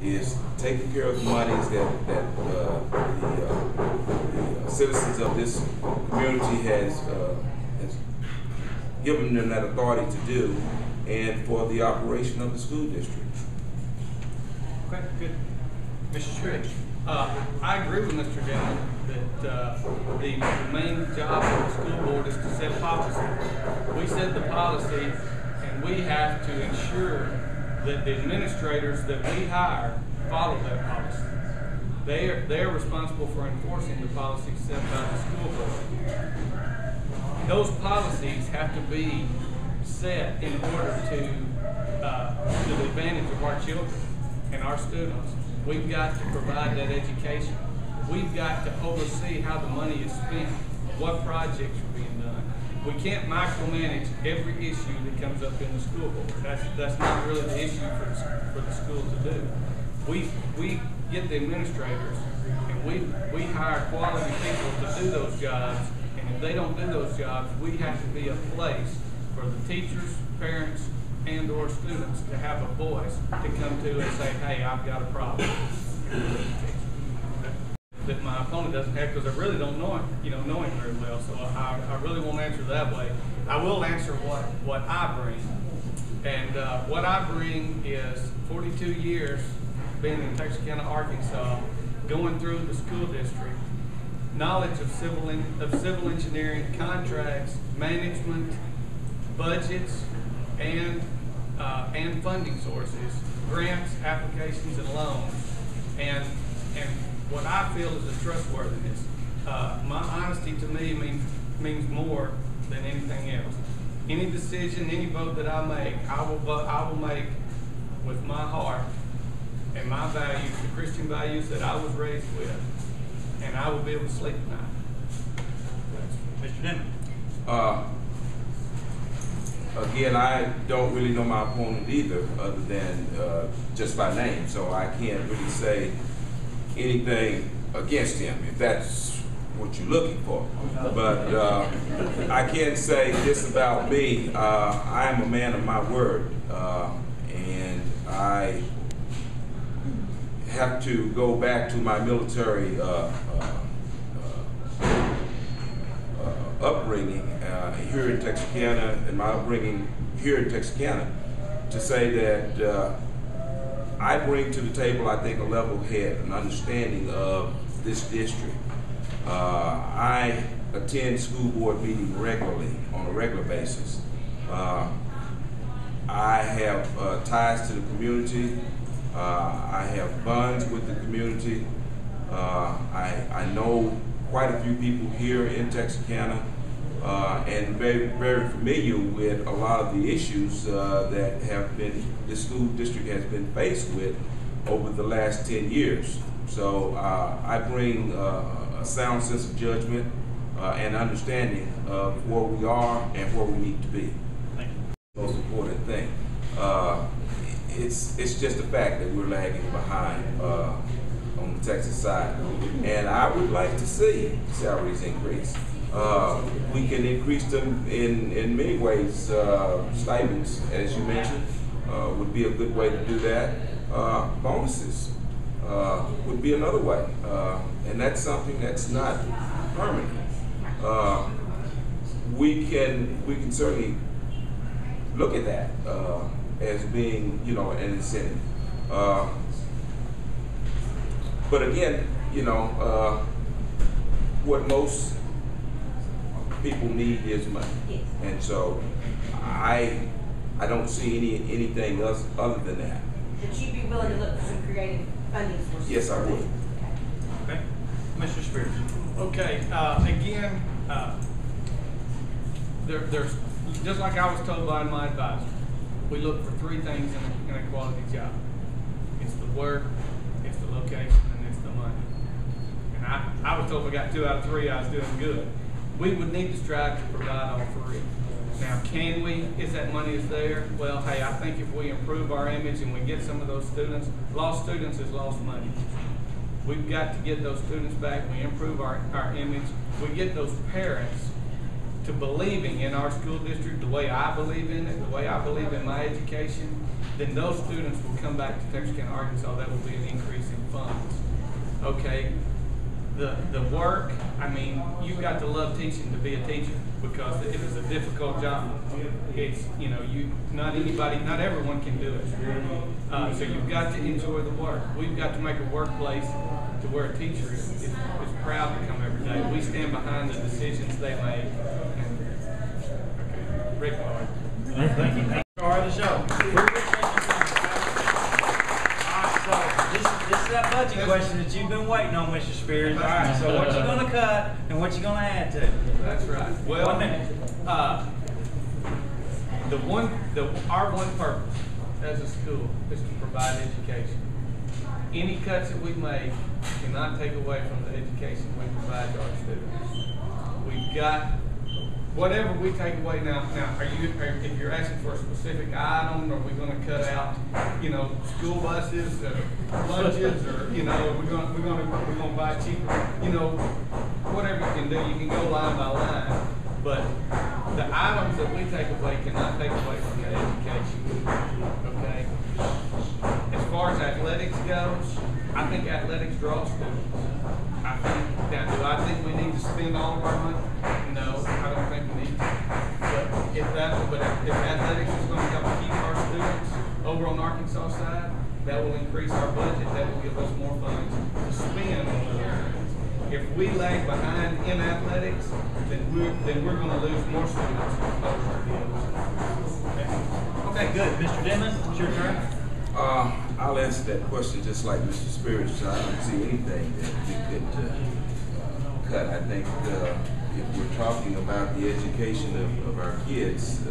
is taking care of the monies that the citizens of this community has given them that authority to do, and for the operation of the school district. Okay, good. Mr. Trigg, I agree with Mr. Denton that the main job of the school board is to set policy. We set the policy, and we have to ensure that the administrators that we hire follow that policy. They are responsible for enforcing the policy set by the school board. Those policies have to be set in order to the advantage of our children and our students. We've got to provide that education. We've got to oversee how the money is spent, what projects are being done. We can't micromanage every issue that comes up in the school board. That's not really the issue for the school to do. We get the administrators, and we hire quality people to do those jobs, and if they don't do those jobs, we have to be a place for the teachers, parents, and or students to have a voice to come to and say, hey, I've got a problem that my opponent doesn't have, because I really don't know him, know him very well. So I really won't answer that way. I will answer what I bring. And what I bring is 42 years being in Texarkana, Arkansas, going through the school district, knowledge of civil engineering, contracts, management, budgets, and funding sources, grants, applications, and loans, and what I feel is a trustworthiness. My honesty to me means more than anything else. Any decision, any vote that I make, I will make with my heart and my values, the Christian values that I was raised with, and I will be able to sleep at night. Mr. Denton. Again, I don't really know my opponent either, other than just by name, so I can't really say anything against him, if that's what you're looking for. But I can say this about me. I am a man of my word, and I have to go back to my military upbringing here in Texarkana, and my upbringing here in Texarkana, to say that I bring to the table, I think, a level head, an understanding of this district. I attend school board meetings regularly, on a regular basis. I have ties to the community. I have bonds with the community. I know quite a few people here in Texarkana, and very, very familiar with a lot of the issues that the school district has been faced with over the last 10 years. So I bring a sound sense of judgment and understanding of where we are and where we need to be. Thank you. Most important thing. It's just a fact that we're lagging behind on the Texas side, and I would like to see salaries increase. We can increase them in many ways. Stipends, as you mentioned, would be a good way to do that. Bonuses would be another way, and that's something that's not permanent. We can certainly look at that as being, an incentive. But again, what most people need is money, and so I don't see anything else other than that. Would you be willing to look for some creative funding sources? Yes, I would. Okay. Mr. Spears. Okay, again, there's, just like I was told by my advisor, we look for three things in a quality job. It's the work, it's the location, and it's the money. And I was told if I got 2 out of 3, I was doing good. We would need to strive to provide all three. Now, can we, if that money is there? Well, hey, I think if we improve our image and we get some of those students, lost students is lost money. We've got to get those students back. We improve our image. We get those parents to believing in our school district the way I believe in it, the way I believe in my education, then those students will come back to Texarkana, Arkansas. That will be an increase in funds. Okay, the work, I mean, you've got to love teaching to be a teacher because it is a difficult job. It's, you know, not everyone can do it. So you've got to enjoy the work. We've got to make a workplace to where a teacher is proud to come every day. We stand behind the decisions they make. And, okay, Rick Lloyd. Thank you. Star of the show. This is that budget question that you've been waiting on, Mr. Spears. All right, so what you gonna cut and what you gonna add to? That's right. Well, 1 minute. Our one purpose as a school is to provide education. Any cuts that we make cannot take away from the education we provide to our students. We've got whatever we take away now. If you're asking for a specific item, are we going to cut out, you know, school buses, lunches, or you know, we're going to buy cheaper, you know, whatever you can do. You can go line by line, but the items that we take away cannot take away from the education. Okay. As far as athletics goes, I think athletics draws students. Do I think we need to spend all of our money? No, I don't think we need to. But if athletics is going to help keep our students over on Arkansas side, that will increase our budget. That will give us more funds to spend on those things. If we lag behind in athletics, then we're going to lose more students over the others. Okay, good. Mr. Denman, it's your turn. I'll answer that question just like Mr. Spears. I don't see anything that we could cut. I think if we're talking about the education of our kids,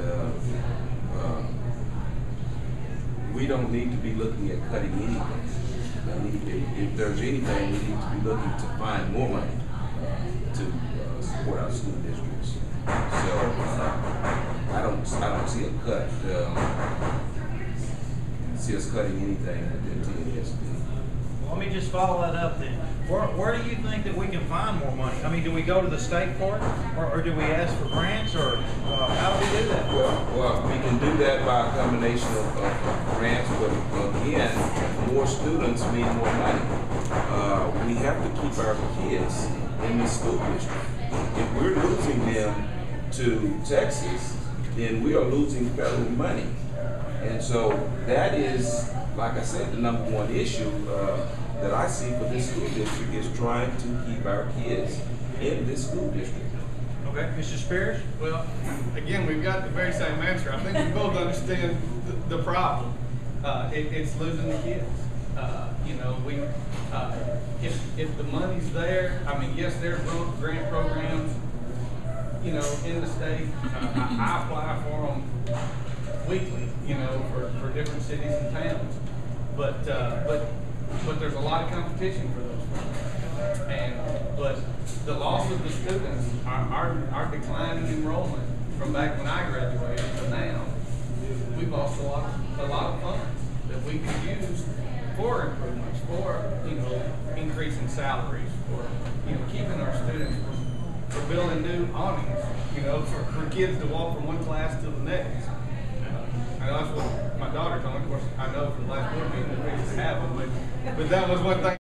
we don't need to be looking at cutting anything. If there's anything, we need to be looking to find more money to support our school districts. So I don't see a cut. See us cutting anything within TASD. Let me just follow that up then. Where do you think that we can find more money? I mean, do we go to the state for it? Or do we ask for grants? Or how do we do that? Well, we can do that by a combination of grants, but again, more students mean more money. We have to keep our kids in the school district. If we're losing them to Texas, then we are losing federal money. And so that is, like I said, the number one issue that I see for this school district is trying to keep our kids in this school district. Okay, Mr. Spears? Well, again, we've got the very same answer. I think we both understand the problem. It's losing the kids. You know, if the money's there, I mean, yes, there's grant programs, you know, in the state. I apply for them weekly, you know, for different cities and towns. But there's a lot of competition for those funds. But the loss of the students, our declining enrollment from back when I graduated to now, we've lost a lot of funds that we could use for improvements, for, you know, increasing salaries, for, you know, keeping our students for building new awnings, you know, for kids to walk from one class to the next. I know that's what my daughter told me. Of course, I know from the last board meeting that we used to have them, but that was one thing.